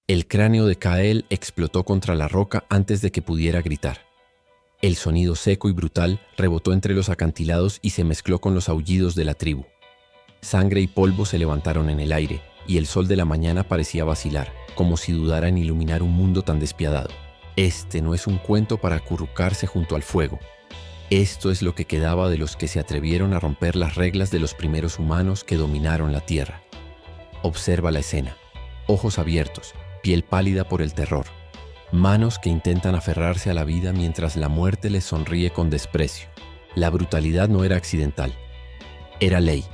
El cráneo de Kael explotó contra la roca antes de que pudiera gritar. El sonido seco y brutal rebotó entre los acantilados y se mezcló con los aullidos de la tribu. Sangre y polvo se levantaron en el aire, y el sol de la mañana parecía vacilar, como si dudara en iluminar un mundo tan despiadado. Este no es un cuento para acurrucarse junto al fuego. Esto es lo que quedaba de los que se atrevieron a romper las reglas de los primeros humanos que dominaron la tierra. Observa la escena. Ojos abiertos, piel pálida por el terror. Manos que intentan aferrarse a la vida mientras la muerte les sonríe con desprecio. La brutalidad no era accidental. Era ley.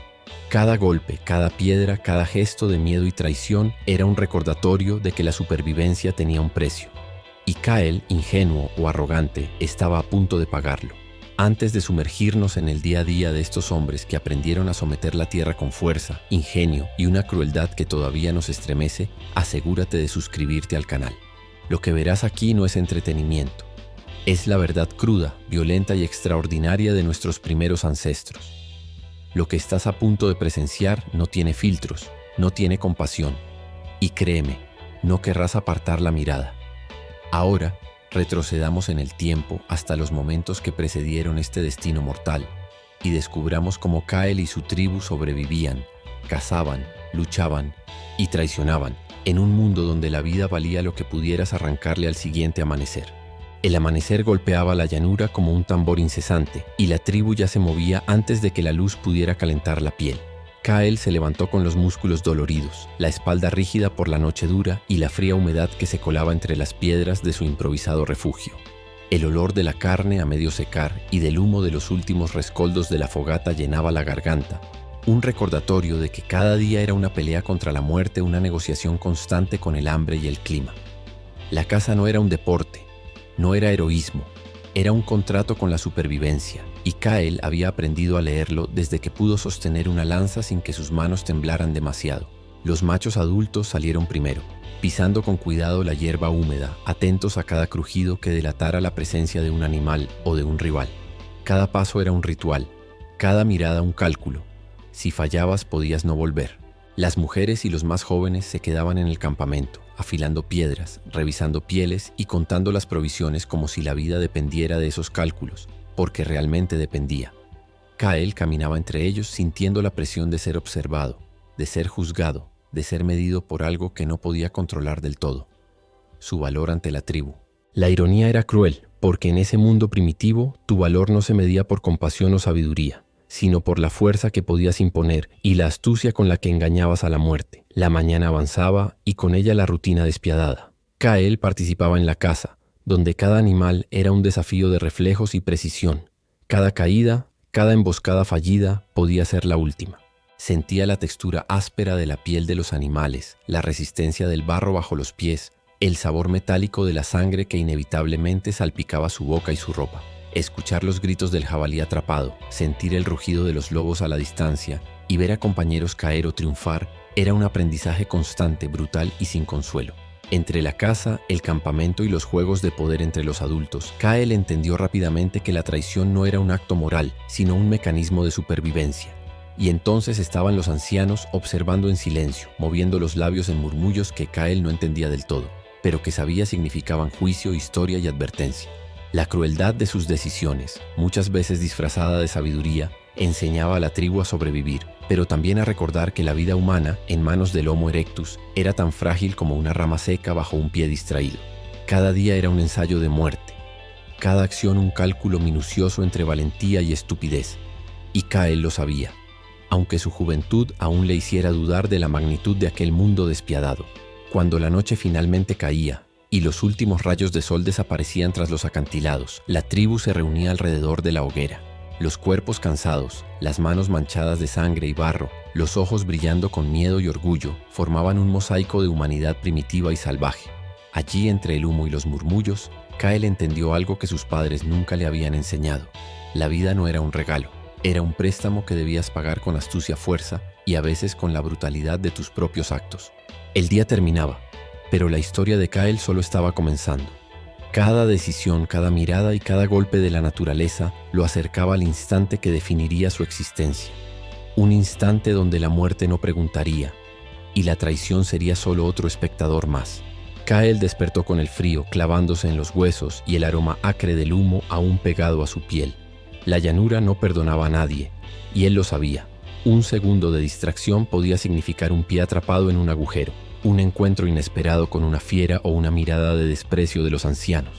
Cada golpe, cada piedra, cada gesto de miedo y traición era un recordatorio de que la supervivencia tenía un precio. Y Kael, ingenuo o arrogante, estaba a punto de pagarlo. Antes de sumergirnos en el día a día de estos hombres que aprendieron a someter la tierra con fuerza, ingenio y una crueldad que todavía nos estremece, asegúrate de suscribirte al canal. Lo que verás aquí no es entretenimiento. Es la verdad cruda, violenta y extraordinaria de nuestros primeros ancestros. Lo que estás a punto de presenciar no tiene filtros, no tiene compasión. Y créeme, no querrás apartar la mirada. Ahora, retrocedamos en el tiempo hasta los momentos que precedieron este destino mortal y descubramos cómo Kael y su tribu sobrevivían, cazaban, luchaban y traicionaban en un mundo donde la vida valía lo que pudieras arrancarle al siguiente amanecer. El amanecer golpeaba la llanura como un tambor incesante y la tribu ya se movía antes de que la luz pudiera calentar la piel. Kael se levantó con los músculos doloridos, la espalda rígida por la noche dura y la fría humedad que se colaba entre las piedras de su improvisado refugio. El olor de la carne a medio secar y del humo de los últimos rescoldos de la fogata llenaba la garganta, un recordatorio de que cada día era una pelea contra la muerte, una negociación constante con el hambre y el clima. La caza no era un deporte, no era heroísmo, era un contrato con la supervivencia. Y Kael había aprendido a leerlo desde que pudo sostener una lanza sin que sus manos temblaran demasiado. Los machos adultos salieron primero, pisando con cuidado la hierba húmeda, atentos a cada crujido que delatara la presencia de un animal o de un rival. Cada paso era un ritual, cada mirada un cálculo. Si fallabas podías no volver. Las mujeres y los más jóvenes se quedaban en el campamento, afilando piedras, revisando pieles y contando las provisiones como si la vida dependiera de esos cálculos, porque realmente dependía. Kael caminaba entre ellos sintiendo la presión de ser observado, de ser juzgado, de ser medido por algo que no podía controlar del todo: su valor ante la tribu. La ironía era cruel, porque en ese mundo primitivo tu valor no se medía por compasión o sabiduría, sino por la fuerza que podías imponer y la astucia con la que engañabas a la muerte. La mañana avanzaba y con ella la rutina despiadada. Kael participaba en la caza, donde cada animal era un desafío de reflejos y precisión. Cada caída, cada emboscada fallida podía ser la última. Sentía la textura áspera de la piel de los animales, la resistencia del barro bajo los pies, el sabor metálico de la sangre que inevitablemente salpicaba su boca y su ropa. Escuchar los gritos del jabalí atrapado, sentir el rugido de los lobos a la distancia y ver a compañeros caer o triunfar era un aprendizaje constante, brutal y sin consuelo. Entre la caza, el campamento y los juegos de poder entre los adultos, Kael entendió rápidamente que la traición no era un acto moral, sino un mecanismo de supervivencia. Y entonces estaban los ancianos observando en silencio, moviendo los labios en murmullos que Kael no entendía del todo, pero que sabía significaban juicio, historia y advertencia. La crueldad de sus decisiones, muchas veces disfrazada de sabiduría, enseñaba a la tribu a sobrevivir, pero también a recordar que la vida humana, en manos del Homo erectus, era tan frágil como una rama seca bajo un pie distraído. Cada día era un ensayo de muerte, cada acción un cálculo minucioso entre valentía y estupidez, y Kael lo sabía, aunque su juventud aún le hiciera dudar de la magnitud de aquel mundo despiadado. Cuando la noche finalmente caía y los últimos rayos de sol desaparecían tras los acantilados, la tribu se reunía alrededor de la hoguera. Los cuerpos cansados, las manos manchadas de sangre y barro, los ojos brillando con miedo y orgullo, formaban un mosaico de humanidad primitiva y salvaje. Allí, entre el humo y los murmullos, Kael entendió algo que sus padres nunca le habían enseñado. La vida no era un regalo, era un préstamo que debías pagar con astucia, fuerza y a veces con la brutalidad de tus propios actos. El día terminaba, pero la historia de Kael solo estaba comenzando. Cada decisión, cada mirada y cada golpe de la naturaleza lo acercaba al instante que definiría su existencia. Un instante donde la muerte no preguntaría y la traición sería solo otro espectador más. Kael despertó con el frío clavándose en los huesos y el aroma acre del humo aún pegado a su piel. La llanura no perdonaba a nadie, y él lo sabía. Un segundo de distracción podía significar un pie atrapado en un agujero, un encuentro inesperado con una fiera o una mirada de desprecio de los ancianos.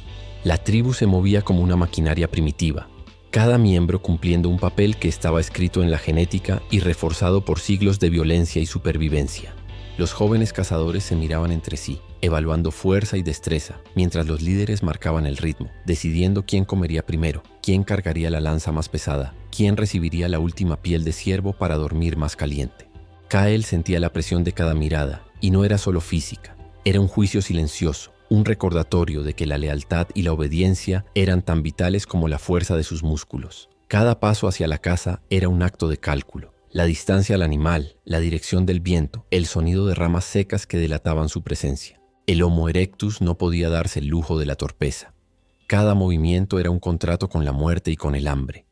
La tribu se movía como una maquinaria primitiva, cada miembro cumpliendo un papel que estaba escrito en la genética y reforzado por siglos de violencia y supervivencia. Los jóvenes cazadores se miraban entre sí, evaluando fuerza y destreza, mientras los líderes marcaban el ritmo, decidiendo quién comería primero, quién cargaría la lanza más pesada, quién recibiría la última piel de ciervo para dormir más caliente. Kael sentía la presión de cada mirada, y no era solo física, era un juicio silencioso, un recordatorio de que la lealtad y la obediencia eran tan vitales como la fuerza de sus músculos. Cada paso hacia la caza era un acto de cálculo. La distancia al animal, la dirección del viento, el sonido de ramas secas que delataban su presencia. El Homo erectus no podía darse el lujo de la torpeza. Cada movimiento era un contrato con la muerte y con el hambre.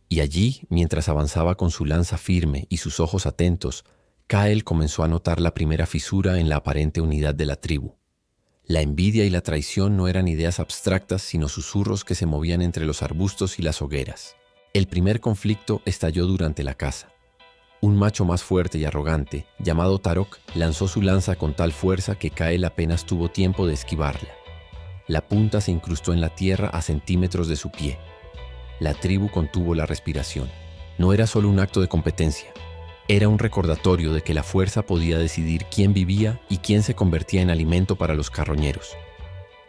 Y allí, mientras avanzaba con su lanza firme y sus ojos atentos, Kael comenzó a notar la primera fisura en la aparente unidad de la tribu. La envidia y la traición no eran ideas abstractas, sino susurros que se movían entre los arbustos y las hogueras. El primer conflicto estalló durante la caza. Un macho más fuerte y arrogante, llamado Tarok, lanzó su lanza con tal fuerza que Kael apenas tuvo tiempo de esquivarla. La punta se incrustó en la tierra a centímetros de su pie. La tribu contuvo la respiración. No era solo un acto de competencia. Era un recordatorio de que la fuerza podía decidir quién vivía y quién se convertía en alimento para los carroñeros.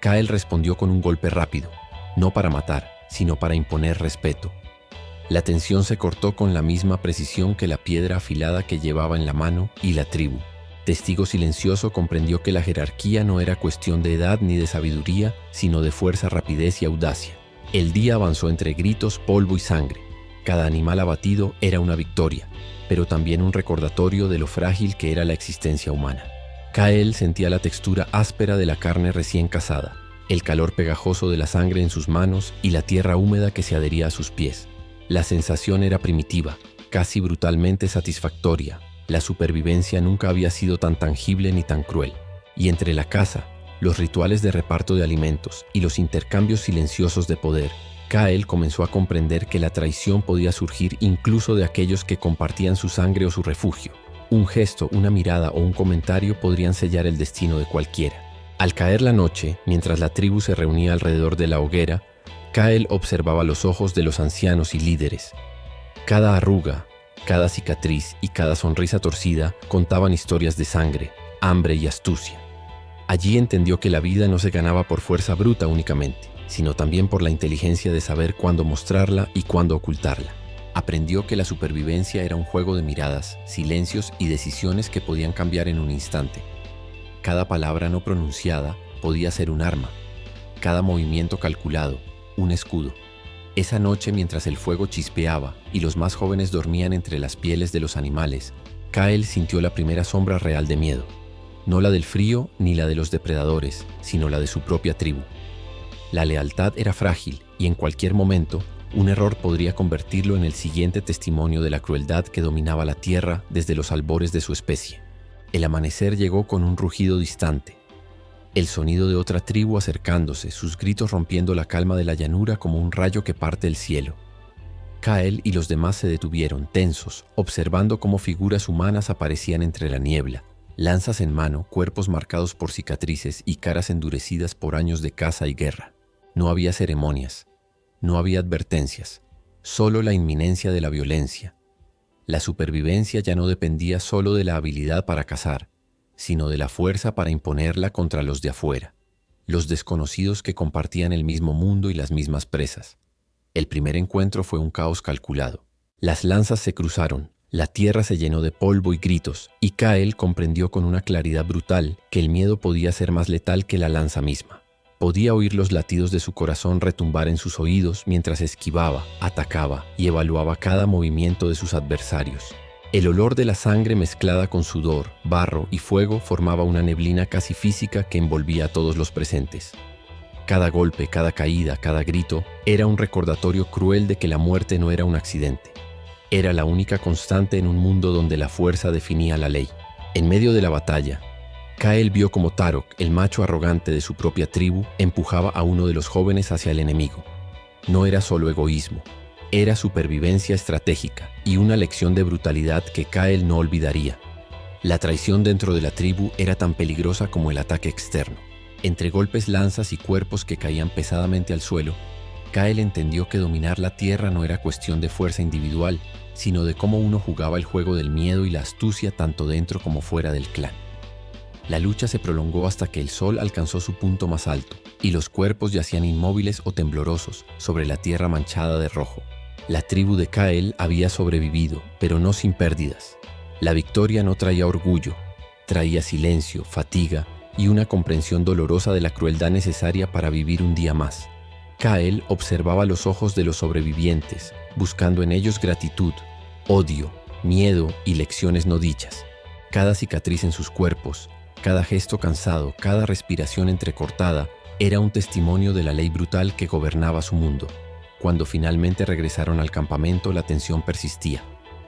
Kael respondió con un golpe rápido, no para matar, sino para imponer respeto. La tensión se cortó con la misma precisión que la piedra afilada que llevaba en la mano y la tribu. Testigo silencioso comprendió que la jerarquía no era cuestión de edad ni de sabiduría, sino de fuerza, rapidez y audacia. El día avanzó entre gritos, polvo y sangre. Cada animal abatido era una victoria, pero también un recordatorio de lo frágil que era la existencia humana. Kael sentía la textura áspera de la carne recién cazada, el calor pegajoso de la sangre en sus manos y la tierra húmeda que se adhería a sus pies. La sensación era primitiva, casi brutalmente satisfactoria. La supervivencia nunca había sido tan tangible ni tan cruel. Y entre la caza, los rituales de reparto de alimentos y los intercambios silenciosos de poder, Kael comenzó a comprender que la traición podía surgir incluso de aquellos que compartían su sangre o su refugio. Un gesto, una mirada o un comentario podrían sellar el destino de cualquiera. Al caer la noche, mientras la tribu se reunía alrededor de la hoguera, Kael observaba los ojos de los ancianos y líderes. Cada arruga, cada cicatriz y cada sonrisa torcida contaban historias de sangre, hambre y astucia. Allí entendió que la vida no se ganaba por fuerza bruta únicamente, sino también por la inteligencia de saber cuándo mostrarla y cuándo ocultarla. Aprendió que la supervivencia era un juego de miradas, silencios y decisiones que podían cambiar en un instante. Cada palabra no pronunciada podía ser un arma, cada movimiento calculado, un escudo. Esa noche, mientras el fuego chispeaba y los más jóvenes dormían entre las pieles de los animales, Kael sintió la primera sombra real de miedo. No la del frío ni la de los depredadores, sino la de su propia tribu. La lealtad era frágil y en cualquier momento, un error podría convertirlo en el siguiente testimonio de la crueldad que dominaba la tierra desde los albores de su especie. El amanecer llegó con un rugido distante. El sonido de otra tribu acercándose, sus gritos rompiendo la calma de la llanura como un rayo que parte el cielo. Kael y los demás se detuvieron, tensos, observando cómo figuras humanas aparecían entre la niebla, lanzas en mano, cuerpos marcados por cicatrices y caras endurecidas por años de caza y guerra. No había ceremonias, no había advertencias, solo la inminencia de la violencia. La supervivencia ya no dependía solo de la habilidad para cazar, sino de la fuerza para imponerla contra los de afuera, los desconocidos que compartían el mismo mundo y las mismas presas. El primer encuentro fue un caos calculado. Las lanzas se cruzaron, la tierra se llenó de polvo y gritos, y Kael comprendió con una claridad brutal que el miedo podía ser más letal que la lanza misma. Podía oír los latidos de su corazón retumbar en sus oídos mientras esquivaba, atacaba y evaluaba cada movimiento de sus adversarios. El olor de la sangre mezclada con sudor, barro y fuego formaba una neblina casi física que envolvía a todos los presentes. Cada golpe, cada caída, cada grito era un recordatorio cruel de que la muerte no era un accidente. Era la única constante en un mundo donde la fuerza definía la ley. En medio de la batalla, Kael vio como Tarok, el macho arrogante de su propia tribu, empujaba a uno de los jóvenes hacia el enemigo. No era solo egoísmo, era supervivencia estratégica y una lección de brutalidad que Kael no olvidaría. La traición dentro de la tribu era tan peligrosa como el ataque externo. Entre golpes, lanzas y cuerpos que caían pesadamente al suelo, Kael entendió que dominar la tierra no era cuestión de fuerza individual, sino de cómo uno jugaba el juego del miedo y la astucia tanto dentro como fuera del clan. La lucha se prolongó hasta que el sol alcanzó su punto más alto, y los cuerpos yacían inmóviles o temblorosos sobre la tierra manchada de rojo. La tribu de Kael había sobrevivido, pero no sin pérdidas. La victoria no traía orgullo, traía silencio, fatiga y una comprensión dolorosa de la crueldad necesaria para vivir un día más. Kael observaba los ojos de los sobrevivientes, buscando en ellos gratitud, odio, miedo y lecciones no dichas. Cada cicatriz en sus cuerpos, cada gesto cansado, cada respiración entrecortada, era un testimonio de la ley brutal que gobernaba su mundo. Cuando finalmente regresaron al campamento, la tensión persistía.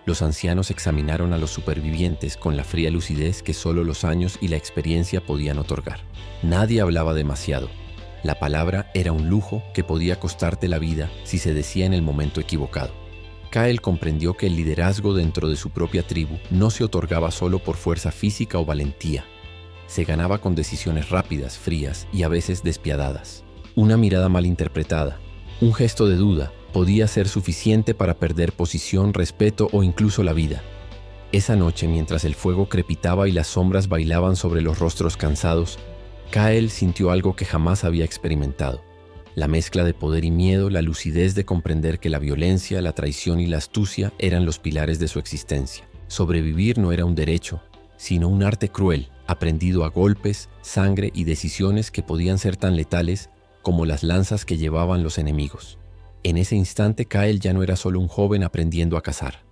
Los ancianos examinaron a los supervivientes con la fría lucidez que solo los años y la experiencia podían otorgar. Nadie hablaba demasiado. La palabra era un lujo que podía costarte la vida si se decía en el momento equivocado. Kael comprendió que el liderazgo dentro de su propia tribu no se otorgaba solo por fuerza física o valentía. Se ganaba con decisiones rápidas, frías y a veces despiadadas. Una mirada mal interpretada, un gesto de duda, podía ser suficiente para perder posición, respeto o incluso la vida. Esa noche, mientras el fuego crepitaba y las sombras bailaban sobre los rostros cansados, Kael sintió algo que jamás había experimentado. La mezcla de poder y miedo, la lucidez de comprender que la violencia, la traición y la astucia eran los pilares de su existencia. Sobrevivir no era un derecho, sino un arte cruel, aprendido a golpes, sangre y decisiones que podían ser tan letales como las lanzas que llevaban los enemigos. En ese instante, Kael ya no era solo un joven aprendiendo a cazar.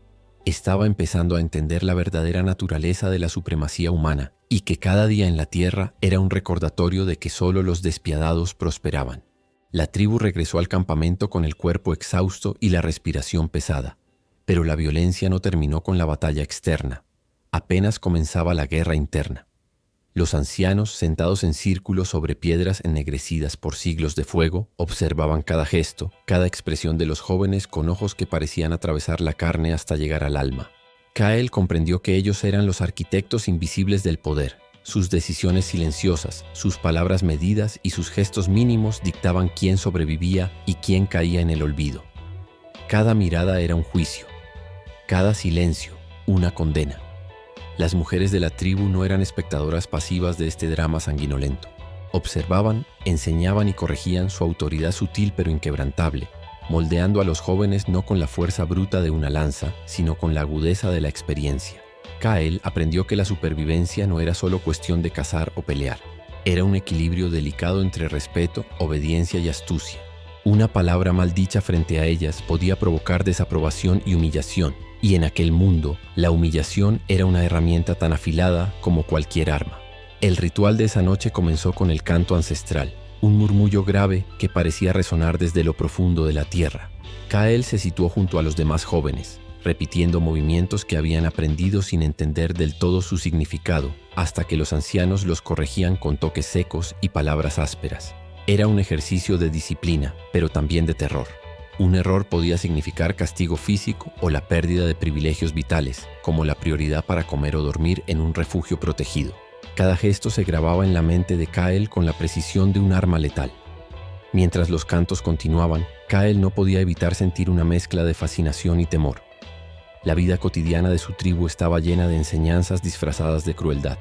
Estaba empezando a entender la verdadera naturaleza de la supremacía humana y que cada día en la tierra era un recordatorio de que solo los despiadados prosperaban. La tribu regresó al campamento con el cuerpo exhausto y la respiración pesada, pero la violencia no terminó con la batalla externa. Apenas comenzaba la guerra interna. Los ancianos, sentados en círculo sobre piedras ennegrecidas por siglos de fuego, observaban cada gesto, cada expresión de los jóvenes con ojos que parecían atravesar la carne hasta llegar al alma. Kael comprendió que ellos eran los arquitectos invisibles del poder. Sus decisiones silenciosas, sus palabras medidas y sus gestos mínimos dictaban quién sobrevivía y quién caía en el olvido. Cada mirada era un juicio, cada silencio una condena. Las mujeres de la tribu no eran espectadoras pasivas de este drama sanguinolento. Observaban, enseñaban y corregían su autoridad sutil pero inquebrantable, moldeando a los jóvenes no con la fuerza bruta de una lanza, sino con la agudeza de la experiencia. Kael aprendió que la supervivencia no era solo cuestión de cazar o pelear. Era un equilibrio delicado entre respeto, obediencia y astucia. Una palabra mal dicha frente a ellas podía provocar desaprobación y humillación. Y en aquel mundo, la humillación era una herramienta tan afilada como cualquier arma. El ritual de esa noche comenzó con el canto ancestral, un murmullo grave que parecía resonar desde lo profundo de la tierra. Kael se situó junto a los demás jóvenes, repitiendo movimientos que habían aprendido sin entender del todo su significado, hasta que los ancianos los corregían con toques secos y palabras ásperas. Era un ejercicio de disciplina, pero también de terror. Un error podía significar castigo físico o la pérdida de privilegios vitales, como la prioridad para comer o dormir en un refugio protegido. Cada gesto se grababa en la mente de Kael con la precisión de un arma letal. Mientras los cantos continuaban, Kael no podía evitar sentir una mezcla de fascinación y temor. La vida cotidiana de su tribu estaba llena de enseñanzas disfrazadas de crueldad.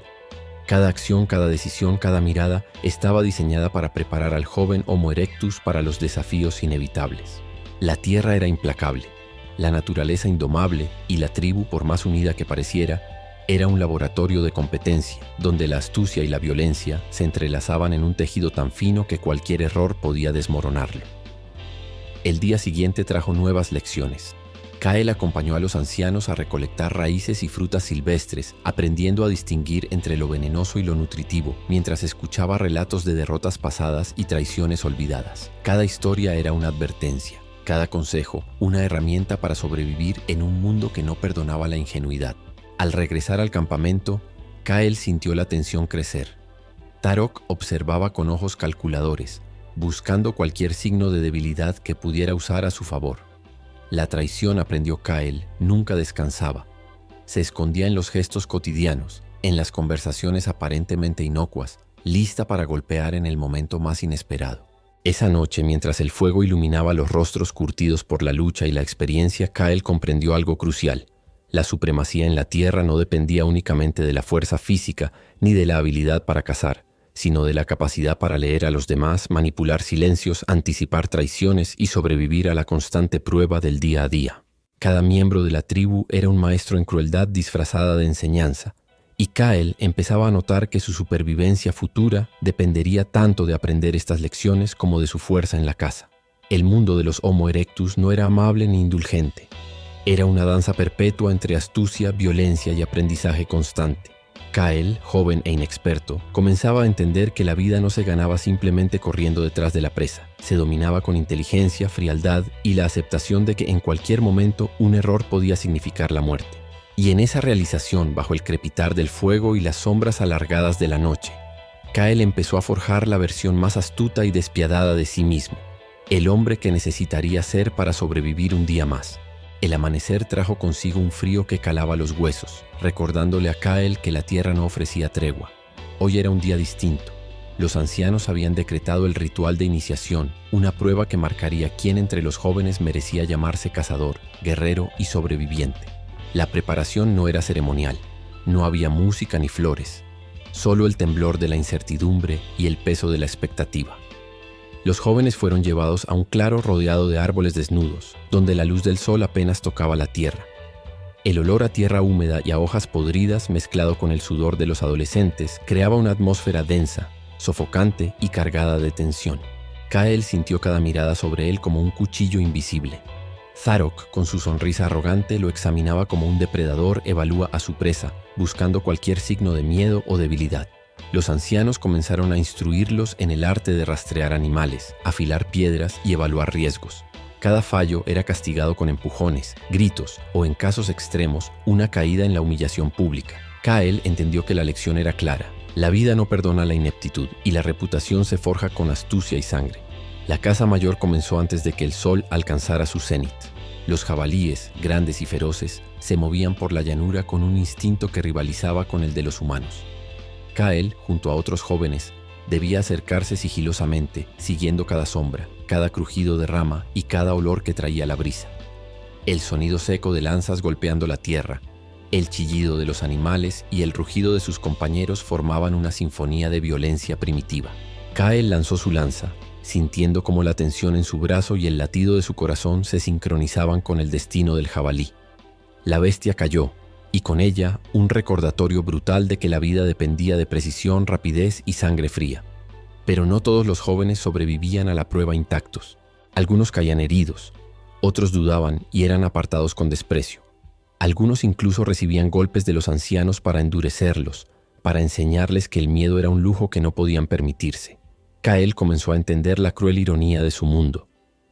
Cada acción, cada decisión, cada mirada estaba diseñada para preparar al joven Homo erectus para los desafíos inevitables. La tierra era implacable, la naturaleza indomable y la tribu, por más unida que pareciera, era un laboratorio de competencia, donde la astucia y la violencia se entrelazaban en un tejido tan fino que cualquier error podía desmoronarlo. El día siguiente trajo nuevas lecciones. Kael acompañó a los ancianos a recolectar raíces y frutas silvestres, aprendiendo a distinguir entre lo venenoso y lo nutritivo, mientras escuchaba relatos de derrotas pasadas y traiciones olvidadas. Cada historia era una advertencia. Cada consejo, una herramienta para sobrevivir en un mundo que no perdonaba la ingenuidad. Al regresar al campamento, Kael sintió la tensión crecer. Tarok observaba con ojos calculadores, buscando cualquier signo de debilidad que pudiera usar a su favor. La traición, aprendió Kael, nunca descansaba. Se escondía en los gestos cotidianos, en las conversaciones aparentemente inocuas, lista para golpear en el momento más inesperado. Esa noche, mientras el fuego iluminaba los rostros curtidos por la lucha y la experiencia, Kael comprendió algo crucial. La supremacía en la tierra no dependía únicamente de la fuerza física ni de la habilidad para cazar, sino de la capacidad para leer a los demás, manipular silencios, anticipar traiciones y sobrevivir a la constante prueba del día a día. Cada miembro de la tribu era un maestro en crueldad disfrazada de enseñanza, y Kael empezaba a notar que su supervivencia futura dependería tanto de aprender estas lecciones como de su fuerza en la caza. El mundo de los Homo erectus no era amable ni indulgente. Era una danza perpetua entre astucia, violencia y aprendizaje constante. Kael, joven e inexperto, comenzaba a entender que la vida no se ganaba simplemente corriendo detrás de la presa. Se dominaba con inteligencia, frialdad y la aceptación de que en cualquier momento un error podía significar la muerte. Y en esa realización, bajo el crepitar del fuego y las sombras alargadas de la noche, Kael empezó a forjar la versión más astuta y despiadada de sí mismo, el hombre que necesitaría ser para sobrevivir un día más. El amanecer trajo consigo un frío que calaba los huesos, recordándole a Kael que la tierra no ofrecía tregua. Hoy era un día distinto. Los ancianos habían decretado el ritual de iniciación, una prueba que marcaría quién entre los jóvenes merecía llamarse cazador, guerrero y sobreviviente. La preparación no era ceremonial, no había música ni flores, solo el temblor de la incertidumbre y el peso de la expectativa. Los jóvenes fueron llevados a un claro rodeado de árboles desnudos, donde la luz del sol apenas tocaba la tierra. El olor a tierra húmeda y a hojas podridas mezclado con el sudor de los adolescentes creaba una atmósfera densa, sofocante y cargada de tensión. Kael sintió cada mirada sobre él como un cuchillo invisible. Tarok, con su sonrisa arrogante, lo examinaba como un depredador evalúa a su presa, buscando cualquier signo de miedo o debilidad. Los ancianos comenzaron a instruirlos en el arte de rastrear animales, afilar piedras y evaluar riesgos. Cada fallo era castigado con empujones, gritos o, en casos extremos, una caída en la humillación pública. Kael entendió que la lección era clara. La vida no perdona la ineptitud y la reputación se forja con astucia y sangre. La caza mayor comenzó antes de que el sol alcanzara su cenit. Los jabalíes, grandes y feroces, se movían por la llanura con un instinto que rivalizaba con el de los humanos. Kael, junto a otros jóvenes, debía acercarse sigilosamente, siguiendo cada sombra, cada crujido de rama y cada olor que traía la brisa. El sonido seco de lanzas golpeando la tierra, el chillido de los animales y el rugido de sus compañeros formaban una sinfonía de violencia primitiva. Kael lanzó su lanza, sintiendo cómo la tensión en su brazo y el latido de su corazón se sincronizaban con el destino del jabalí. La bestia cayó, y con ella un recordatorio brutal de que la vida dependía de precisión, rapidez y sangre fría. Pero no todos los jóvenes sobrevivían a la prueba intactos. Algunos caían heridos, otros dudaban y eran apartados con desprecio. Algunos incluso recibían golpes de los ancianos para endurecerlos, para enseñarles que el miedo era un lujo que no podían permitirse. Kael comenzó a entender la cruel ironía de su mundo.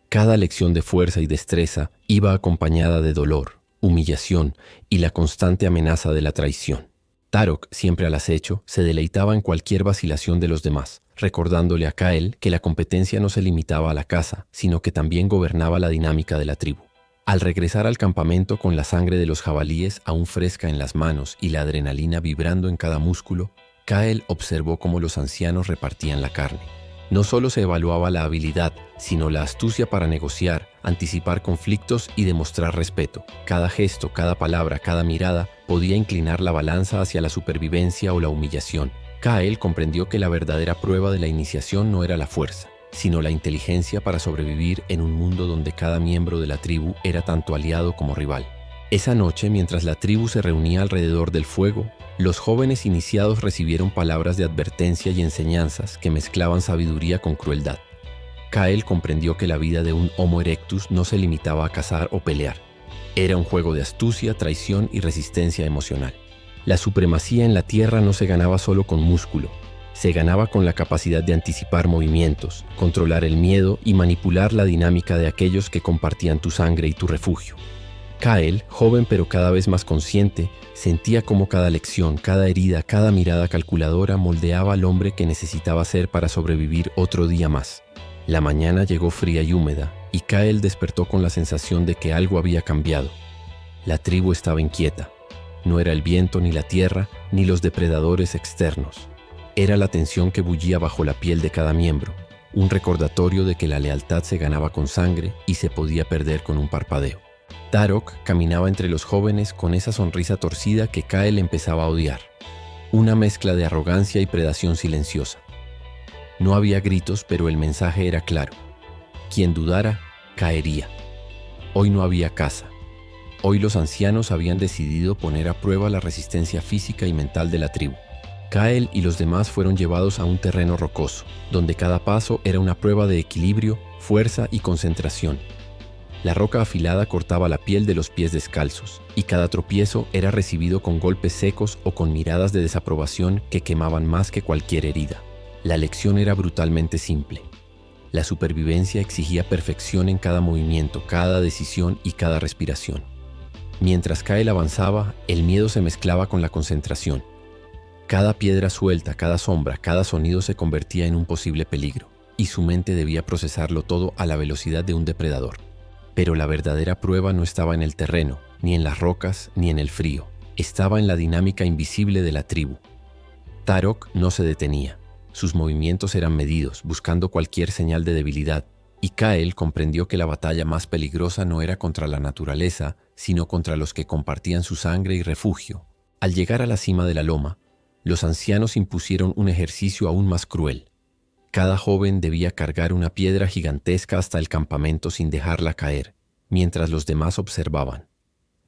Cada lección de fuerza y destreza iba acompañada de dolor, humillación y la constante amenaza de la traición. Tarok, siempre al acecho, se deleitaba en cualquier vacilación de los demás, recordándole a Kael que la competencia no se limitaba a la caza, sino que también gobernaba la dinámica de la tribu. Al regresar al campamento con la sangre de los jabalíes aún fresca en las manos y la adrenalina vibrando en cada músculo, Kael observó cómo los ancianos repartían la carne. No solo se evaluaba la habilidad, sino la astucia para negociar, anticipar conflictos y demostrar respeto. Cada gesto, cada palabra, cada mirada podía inclinar la balanza hacia la supervivencia o la humillación. Kael comprendió que la verdadera prueba de la iniciación no era la fuerza, sino la inteligencia para sobrevivir en un mundo donde cada miembro de la tribu era tanto aliado como rival. Esa noche, mientras la tribu se reunía alrededor del fuego, los jóvenes iniciados recibieron palabras de advertencia y enseñanzas que mezclaban sabiduría con crueldad. Kael comprendió que la vida de un Homo erectus no se limitaba a cazar o pelear. Era un juego de astucia, traición y resistencia emocional. La supremacía en la tierra no se ganaba solo con músculo. Se ganaba con la capacidad de anticipar movimientos, controlar el miedo y manipular la dinámica de aquellos que compartían tu sangre y tu refugio. Kael, joven pero cada vez más consciente, sentía cómo cada lección, cada herida, cada mirada calculadora moldeaba al hombre que necesitaba ser para sobrevivir otro día más. La mañana llegó fría y húmeda, y Kael despertó con la sensación de que algo había cambiado. La tribu estaba inquieta. No era el viento ni la tierra, ni los depredadores externos. Era la tensión que bullía bajo la piel de cada miembro, un recordatorio de que la lealtad se ganaba con sangre y se podía perder con un parpadeo. Tarok caminaba entre los jóvenes con esa sonrisa torcida que Kael empezaba a odiar. Una mezcla de arrogancia y predación silenciosa. No había gritos, pero el mensaje era claro. Quien dudara, caería. Hoy no había caza. Hoy los ancianos habían decidido poner a prueba la resistencia física y mental de la tribu. Kael y los demás fueron llevados a un terreno rocoso, donde cada paso era una prueba de equilibrio, fuerza y concentración. La roca afilada cortaba la piel de los pies descalzos, y cada tropiezo era recibido con golpes secos o con miradas de desaprobación que quemaban más que cualquier herida. La lección era brutalmente simple. La supervivencia exigía perfección en cada movimiento, cada decisión y cada respiración. Mientras Kael avanzaba, el miedo se mezclaba con la concentración. Cada piedra suelta, cada sombra, cada sonido se convertía en un posible peligro, y su mente debía procesarlo todo a la velocidad de un depredador. Pero la verdadera prueba no estaba en el terreno, ni en las rocas, ni en el frío. Estaba en la dinámica invisible de la tribu. Tarok no se detenía. Sus movimientos eran medidos, buscando cualquier señal de debilidad, y Kael comprendió que la batalla más peligrosa no era contra la naturaleza, sino contra los que compartían su sangre y refugio. Al llegar a la cima de la loma, los ancianos impusieron un ejercicio aún más cruel. Cada joven debía cargar una piedra gigantesca hasta el campamento sin dejarla caer, mientras los demás observaban.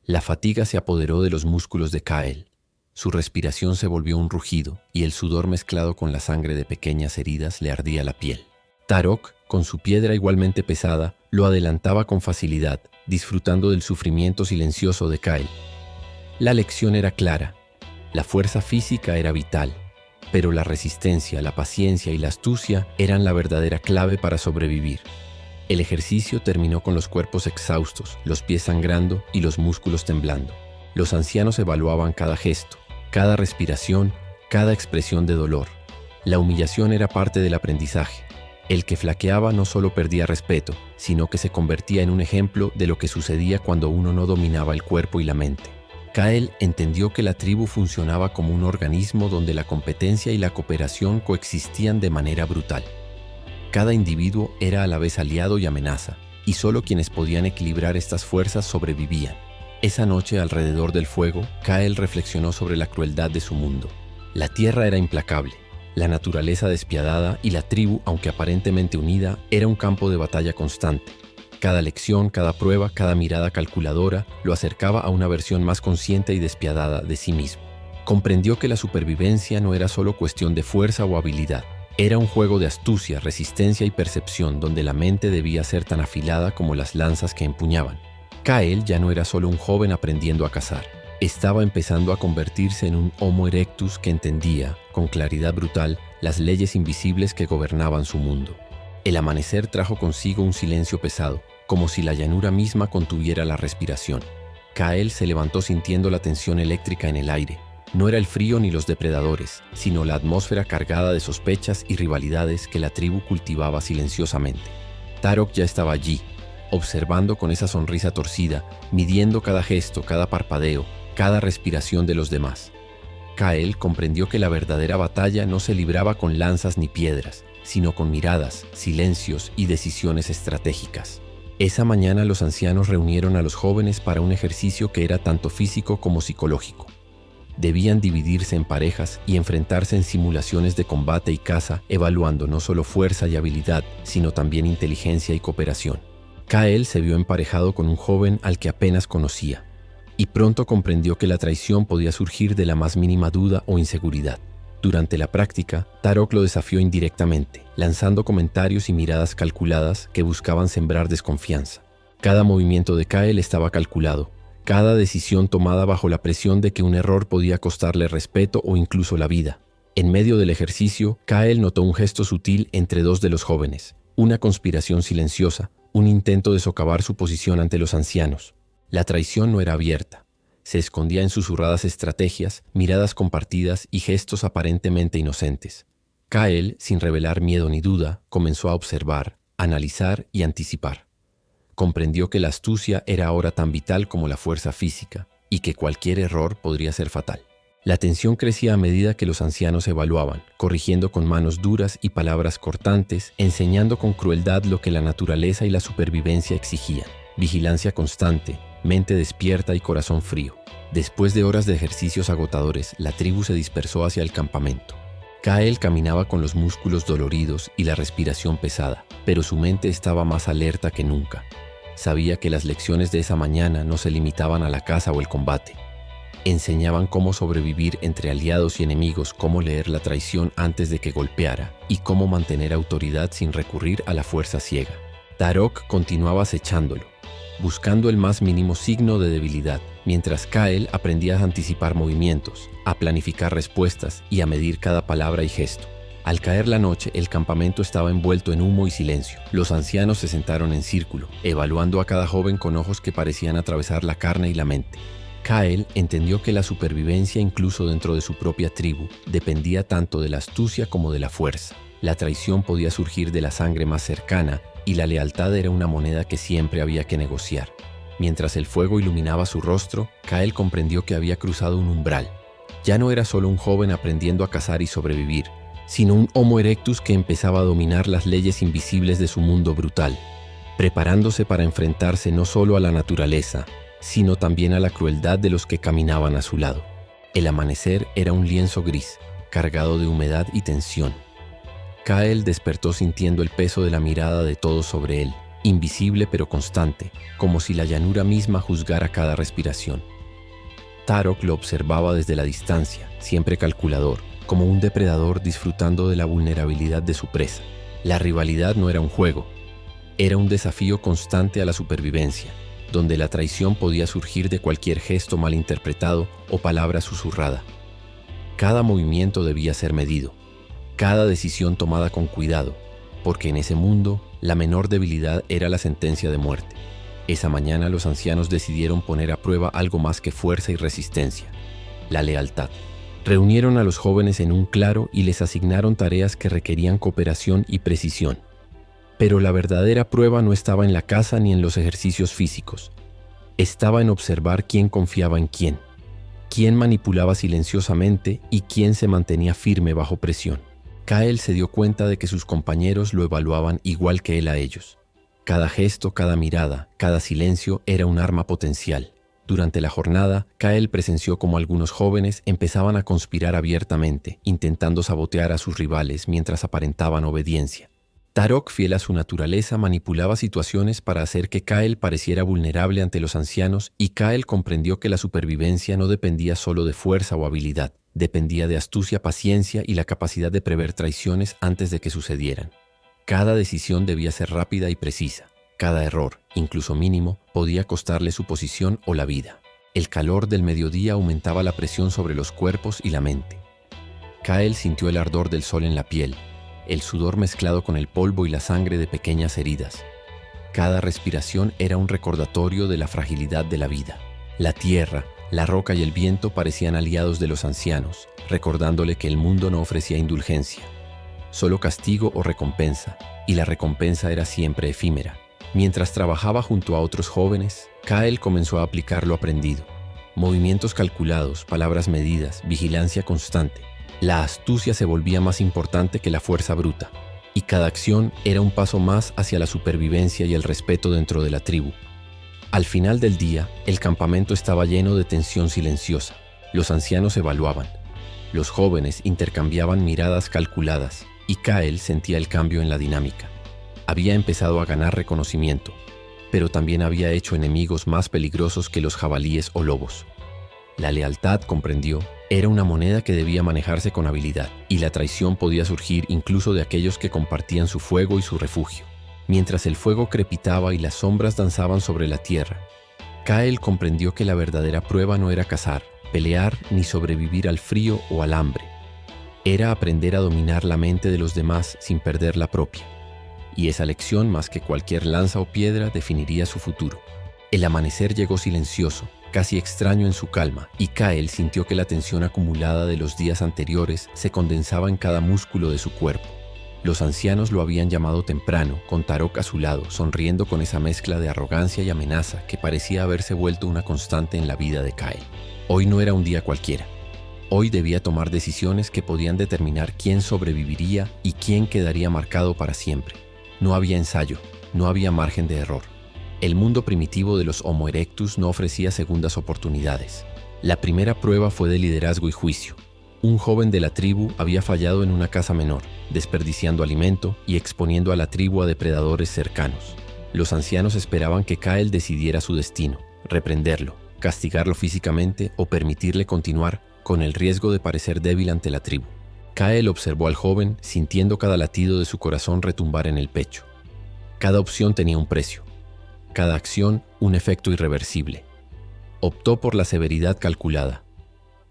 La fatiga se apoderó de los músculos de Kael. Su respiración se volvió un rugido y el sudor mezclado con la sangre de pequeñas heridas le ardía la piel. Tarok, con su piedra igualmente pesada, lo adelantaba con facilidad, disfrutando del sufrimiento silencioso de Kael. La lección era clara. La fuerza física era vital, pero la resistencia, la paciencia y la astucia eran la verdadera clave para sobrevivir. El ejercicio terminó con los cuerpos exhaustos, los pies sangrando y los músculos temblando. Los ancianos evaluaban cada gesto, cada respiración, cada expresión de dolor. La humillación era parte del aprendizaje. El que flaqueaba no solo perdía respeto, sino que se convertía en un ejemplo de lo que sucedía cuando uno no dominaba el cuerpo y la mente. Kael entendió que la tribu funcionaba como un organismo donde la competencia y la cooperación coexistían de manera brutal. Cada individuo era a la vez aliado y amenaza, y solo quienes podían equilibrar estas fuerzas sobrevivían. Esa noche, alrededor del fuego, Kael reflexionó sobre la crueldad de su mundo. La tierra era implacable, la naturaleza despiadada y la tribu, aunque aparentemente unida, era un campo de batalla constante. Cada lección, cada prueba, cada mirada calculadora lo acercaba a una versión más consciente y despiadada de sí mismo. Comprendió que la supervivencia no era solo cuestión de fuerza o habilidad. Era un juego de astucia, resistencia y percepción donde la mente debía ser tan afilada como las lanzas que empuñaban. Kael ya no era solo un joven aprendiendo a cazar. Estaba empezando a convertirse en un Homo erectus que entendía, con claridad brutal, las leyes invisibles que gobernaban su mundo. El amanecer trajo consigo un silencio pesado, como si la llanura misma contuviera la respiración. Kael se levantó sintiendo la tensión eléctrica en el aire. No era el frío ni los depredadores, sino la atmósfera cargada de sospechas y rivalidades que la tribu cultivaba silenciosamente. Tarok ya estaba allí, observando con esa sonrisa torcida, midiendo cada gesto, cada parpadeo, cada respiración de los demás. Kael comprendió que la verdadera batalla no se libraba con lanzas ni piedras, sino con miradas, silencios y decisiones estratégicas. Esa mañana los ancianos reunieron a los jóvenes para un ejercicio que era tanto físico como psicológico. Debían dividirse en parejas y enfrentarse en simulaciones de combate y caza, evaluando no solo fuerza y habilidad, sino también inteligencia y cooperación. Kael se vio emparejado con un joven al que apenas conocía, y pronto comprendió que la traición podía surgir de la más mínima duda o inseguridad. Durante la práctica, Tarok lo desafió indirectamente, lanzando comentarios y miradas calculadas que buscaban sembrar desconfianza. Cada movimiento de Kael estaba calculado, cada decisión tomada bajo la presión de que un error podía costarle respeto o incluso la vida. En medio del ejercicio, Kael notó un gesto sutil entre dos de los jóvenes, una conspiración silenciosa, un intento de socavar su posición ante los ancianos. La traición no era abierta. Se escondía en susurradas estrategias, miradas compartidas y gestos aparentemente inocentes. Kael, sin revelar miedo ni duda, comenzó a observar, analizar y anticipar. Comprendió que la astucia era ahora tan vital como la fuerza física y que cualquier error podría ser fatal. La tensión crecía a medida que los ancianos evaluaban, corrigiendo con manos duras y palabras cortantes, enseñando con crueldad lo que la naturaleza y la supervivencia exigían: vigilancia constante, mente despierta y corazón frío. Después de horas de ejercicios agotadores, la tribu se dispersó hacia el campamento. Kael caminaba con los músculos doloridos y la respiración pesada, pero su mente estaba más alerta que nunca. Sabía que las lecciones de esa mañana no se limitaban a la caza o el combate. Enseñaban cómo sobrevivir entre aliados y enemigos, cómo leer la traición antes de que golpeara y cómo mantener autoridad sin recurrir a la fuerza ciega. Tarok continuaba acechándolo, buscando el más mínimo signo de debilidad, mientras Kael aprendía a anticipar movimientos, a planificar respuestas y a medir cada palabra y gesto. Al caer la noche, el campamento estaba envuelto en humo y silencio. Los ancianos se sentaron en círculo, evaluando a cada joven con ojos que parecían atravesar la carne y la mente. Kael entendió que la supervivencia, incluso dentro de su propia tribu, dependía tanto de la astucia como de la fuerza. La traición podía surgir de la sangre más cercana y la lealtad era una moneda que siempre había que negociar. Mientras el fuego iluminaba su rostro, Kael comprendió que había cruzado un umbral. Ya no era solo un joven aprendiendo a cazar y sobrevivir, sino un Homo erectus que empezaba a dominar las leyes invisibles de su mundo brutal, preparándose para enfrentarse no solo a la naturaleza, sino también a la crueldad de los que caminaban a su lado. El amanecer era un lienzo gris, cargado de humedad y tensión. Kael despertó sintiendo el peso de la mirada de todos sobre él, invisible pero constante, como si la llanura misma juzgara cada respiración. Tarok lo observaba desde la distancia, siempre calculador, como un depredador disfrutando de la vulnerabilidad de su presa. La rivalidad no era un juego, era un desafío constante a la supervivencia, donde la traición podía surgir de cualquier gesto mal interpretado o palabra susurrada. Cada movimiento debía ser medido, cada decisión tomada con cuidado, porque en ese mundo la menor debilidad era la sentencia de muerte. Esa mañana los ancianos decidieron poner a prueba algo más que fuerza y resistencia: la lealtad. Reunieron a los jóvenes en un claro y les asignaron tareas que requerían cooperación y precisión. Pero la verdadera prueba no estaba en la caza ni en los ejercicios físicos. Estaba en observar quién confiaba en quién manipulaba silenciosamente y quién se mantenía firme bajo presión. Kael se dio cuenta de que sus compañeros lo evaluaban igual que él a ellos. Cada gesto, cada mirada, cada silencio era un arma potencial. Durante la jornada, Kael presenció cómo algunos jóvenes empezaban a conspirar abiertamente, intentando sabotear a sus rivales mientras aparentaban obediencia. Tarok, fiel a su naturaleza, manipulaba situaciones para hacer que Kael pareciera vulnerable ante los ancianos, y Kael comprendió que la supervivencia no dependía solo de fuerza o habilidad, dependía de astucia, paciencia y la capacidad de prever traiciones antes de que sucedieran. Cada decisión debía ser rápida y precisa. Cada error, incluso mínimo, podía costarle su posición o la vida. El calor del mediodía aumentaba la presión sobre los cuerpos y la mente. Kael sintió el ardor del sol en la piel, el sudor mezclado con el polvo y la sangre de pequeñas heridas. Cada respiración era un recordatorio de la fragilidad de la vida. La tierra, la roca y el viento parecían aliados de los ancianos, recordándole que el mundo no ofrecía indulgencia, solo castigo o recompensa, y la recompensa era siempre efímera. Mientras trabajaba junto a otros jóvenes, Kael comenzó a aplicar lo aprendido. Movimientos calculados, palabras medidas, vigilancia constante. La astucia se volvía más importante que la fuerza bruta, y cada acción era un paso más hacia la supervivencia y el respeto dentro de la tribu. Al final del día, el campamento estaba lleno de tensión silenciosa. Los ancianos evaluaban. Los jóvenes intercambiaban miradas calculadas, y Kael sentía el cambio en la dinámica. Había empezado a ganar reconocimiento, pero también había hecho enemigos más peligrosos que los jabalíes o lobos. La lealtad, comprendió, era una moneda que debía manejarse con habilidad, y la traición podía surgir incluso de aquellos que compartían su fuego y su refugio. Mientras el fuego crepitaba y las sombras danzaban sobre la tierra, Kael comprendió que la verdadera prueba no era cazar, pelear ni sobrevivir al frío o al hambre. Era aprender a dominar la mente de los demás sin perder la propia. Y esa lección, más que cualquier lanza o piedra, definiría su futuro. El amanecer llegó silencioso, casi extraño en su calma, y Kael sintió que la tensión acumulada de los días anteriores se condensaba en cada músculo de su cuerpo. Los ancianos lo habían llamado temprano, con Tarok a su lado, sonriendo con esa mezcla de arrogancia y amenaza que parecía haberse vuelto una constante en la vida de Kael. Hoy no era un día cualquiera. Hoy debía tomar decisiones que podían determinar quién sobreviviría y quién quedaría marcado para siempre. No había ensayo, no había margen de error. El mundo primitivo de los Homo erectus no ofrecía segundas oportunidades. La primera prueba fue de liderazgo y juicio. Un joven de la tribu había fallado en una caza menor, desperdiciando alimento y exponiendo a la tribu a depredadores cercanos. Los ancianos esperaban que Kael decidiera su destino, reprenderlo, castigarlo físicamente o permitirle continuar con el riesgo de parecer débil ante la tribu. Kael observó al joven, sintiendo cada latido de su corazón retumbar en el pecho. Cada opción tenía un precio. Cada acción, un efecto irreversible. Optó por la severidad calculada.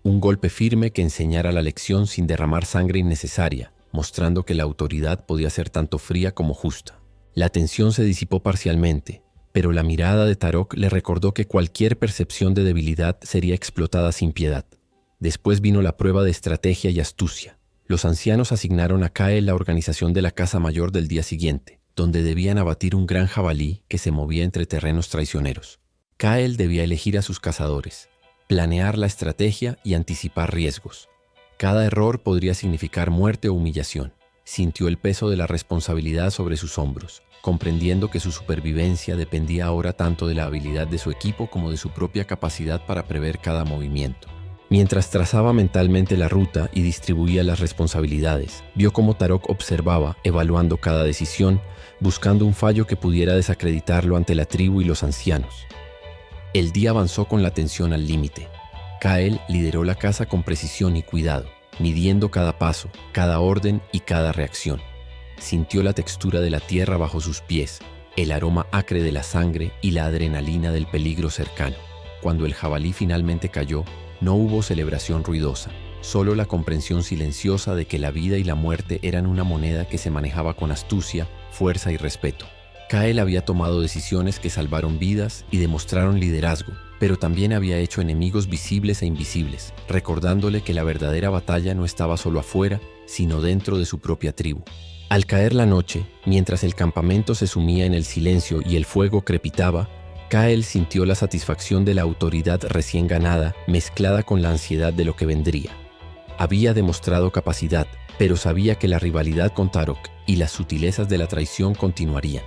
Un golpe firme que enseñara la lección sin derramar sangre innecesaria, mostrando que la autoridad podía ser tanto fría como justa. La tensión se disipó parcialmente, pero la mirada de Tarok le recordó que cualquier percepción de debilidad sería explotada sin piedad. Después vino la prueba de estrategia y astucia. Los ancianos asignaron a Kael la organización de la caza mayor del día siguiente, donde debían abatir un gran jabalí que se movía entre terrenos traicioneros. Kael debía elegir a sus cazadores, planear la estrategia y anticipar riesgos. Cada error podría significar muerte o humillación. Sintió el peso de la responsabilidad sobre sus hombros, comprendiendo que su supervivencia dependía ahora tanto de la habilidad de su equipo como de su propia capacidad para prever cada movimiento. Mientras trazaba mentalmente la ruta y distribuía las responsabilidades, vio cómo Tarok observaba, evaluando cada decisión, buscando un fallo que pudiera desacreditarlo ante la tribu y los ancianos. El día avanzó con la tensión al límite. Kael lideró la caza con precisión y cuidado, midiendo cada paso, cada orden y cada reacción. Sintió la textura de la tierra bajo sus pies, el aroma acre de la sangre y la adrenalina del peligro cercano. Cuando el jabalí finalmente cayó, no hubo celebración ruidosa, solo la comprensión silenciosa de que la vida y la muerte eran una moneda que se manejaba con astucia, fuerza y respeto. Kael había tomado decisiones que salvaron vidas y demostraron liderazgo, pero también había hecho enemigos visibles e invisibles, recordándole que la verdadera batalla no estaba solo afuera, sino dentro de su propia tribu. Al caer la noche, mientras el campamento se sumía en el silencio y el fuego crepitaba, Kael sintió la satisfacción de la autoridad recién ganada, mezclada con la ansiedad de lo que vendría. Había demostrado capacidad, pero sabía que la rivalidad con Tarok y las sutilezas de la traición continuarían,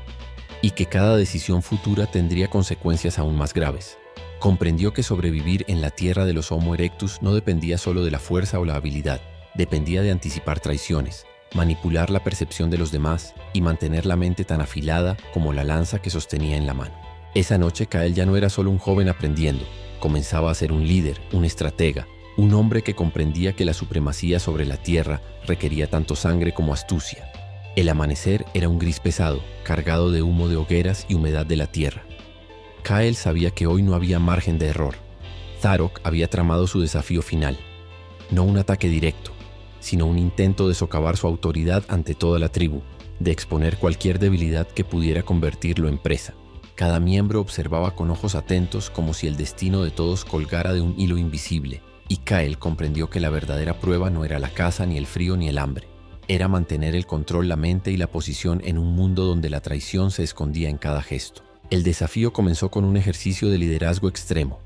y que cada decisión futura tendría consecuencias aún más graves. Comprendió que sobrevivir en la tierra de los Homo erectus no dependía solo de la fuerza o la habilidad, dependía de anticipar traiciones, manipular la percepción de los demás y mantener la mente tan afilada como la lanza que sostenía en la mano. Esa noche Kael ya no era solo un joven aprendiendo, comenzaba a ser un líder, un estratega, un hombre que comprendía que la supremacía sobre la tierra requería tanto sangre como astucia. El amanecer era un gris pesado, cargado de humo de hogueras y humedad de la tierra. Kael sabía que hoy no había margen de error. Tarok había tramado su desafío final, no un ataque directo, sino un intento de socavar su autoridad ante toda la tribu, de exponer cualquier debilidad que pudiera convertirlo en presa. Cada miembro observaba con ojos atentos como si el destino de todos colgara de un hilo invisible, y Kael comprendió que la verdadera prueba no era la caza, ni el frío, ni el hambre. Era mantener el control, la mente y la posición en un mundo donde la traición se escondía en cada gesto. El desafío comenzó con un ejercicio de liderazgo extremo.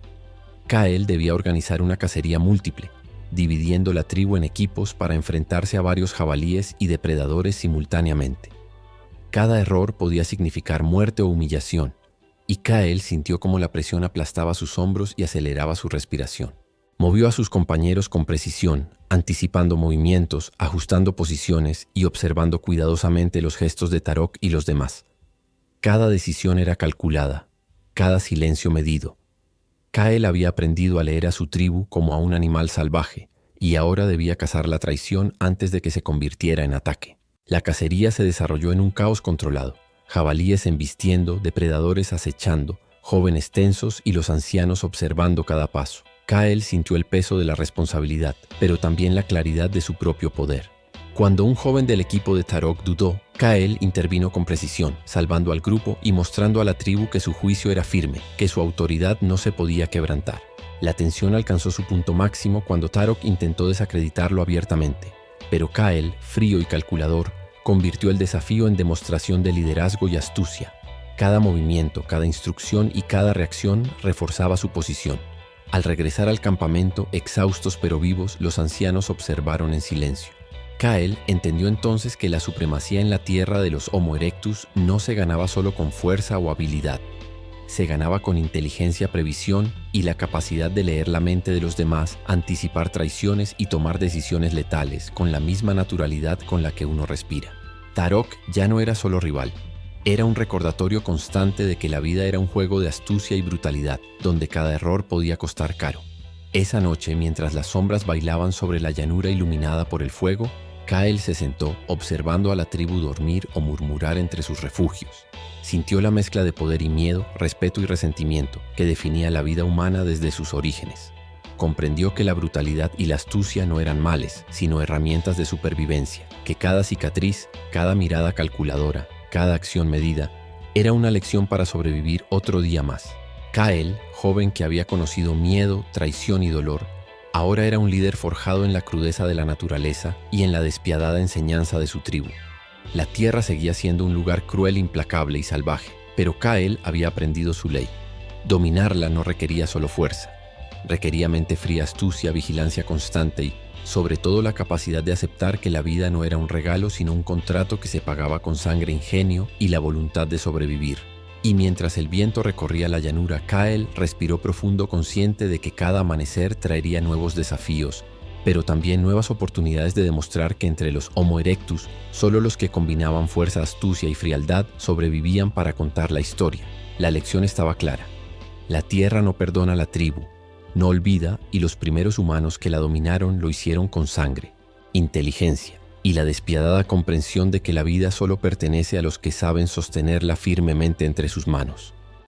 Kael debía organizar una cacería múltiple, dividiendo la tribu en equipos para enfrentarse a varios jabalíes y depredadores simultáneamente. Cada error podía significar muerte o humillación, y Kael sintió cómo la presión aplastaba sus hombros y aceleraba su respiración. Movió a sus compañeros con precisión, anticipando movimientos, ajustando posiciones y observando cuidadosamente los gestos de Tarok y los demás. Cada decisión era calculada, cada silencio medido. Kael había aprendido a leer a su tribu como a un animal salvaje, y ahora debía cazar la traición antes de que se convirtiera en ataque. La cacería se desarrolló en un caos controlado. Jabalíes embistiendo, depredadores acechando, jóvenes tensos y los ancianos observando cada paso. Kael sintió el peso de la responsabilidad, pero también la claridad de su propio poder. Cuando un joven del equipo de Tarok dudó, Kael intervino con precisión, salvando al grupo y mostrando a la tribu que su juicio era firme, que su autoridad no se podía quebrantar. La tensión alcanzó su punto máximo cuando Tarok intentó desacreditarlo abiertamente, pero Kael, frío y calculador, convirtió el desafío en demostración de liderazgo y astucia. Cada movimiento, cada instrucción y cada reacción reforzaba su posición. Al regresar al campamento, exhaustos pero vivos, los ancianos observaron en silencio. Kael entendió entonces que la supremacía en la tierra de los Homo erectus no se ganaba solo con fuerza o habilidad. Se ganaba con inteligencia, previsión y la capacidad de leer la mente de los demás, anticipar traiciones y tomar decisiones letales con la misma naturalidad con la que uno respira. Tarok ya no era solo rival. Era un recordatorio constante de que la vida era un juego de astucia y brutalidad, donde cada error podía costar caro. Esa noche, mientras las sombras bailaban sobre la llanura iluminada por el fuego, Kael se sentó observando a la tribu dormir o murmurar entre sus refugios. Sintió la mezcla de poder y miedo, respeto y resentimiento que definía la vida humana desde sus orígenes. Comprendió que la brutalidad y la astucia no eran males, sino herramientas de supervivencia, que cada cicatriz, cada mirada calculadora, cada acción medida, era una lección para sobrevivir otro día más. Kael, joven que había conocido miedo, traición y dolor, ahora era un líder forjado en la crudeza de la naturaleza y en la despiadada enseñanza de su tribu. La tierra seguía siendo un lugar cruel, implacable y salvaje, pero Kael había aprendido su ley. Dominarla no requería solo fuerza, requería mente fría, astucia, vigilancia constante y, sobre todo, la capacidad de aceptar que la vida no era un regalo sino un contrato que se pagaba con sangre, ingenio y la voluntad de sobrevivir. Y mientras el viento recorría la llanura, Kael respiró profundo, consciente de que cada amanecer traería nuevos desafíos, pero también nuevas oportunidades de demostrar que entre los Homo erectus, solo los que combinaban fuerza, astucia y frialdad sobrevivían para contar la historia. La lección estaba clara. La tierra no perdona a la tribu, no olvida, y los primeros humanos que la dominaron lo hicieron con sangre, inteligencia y la despiadada comprensión de que la vida solo pertenece a los que saben sostenerla firmemente entre sus manos.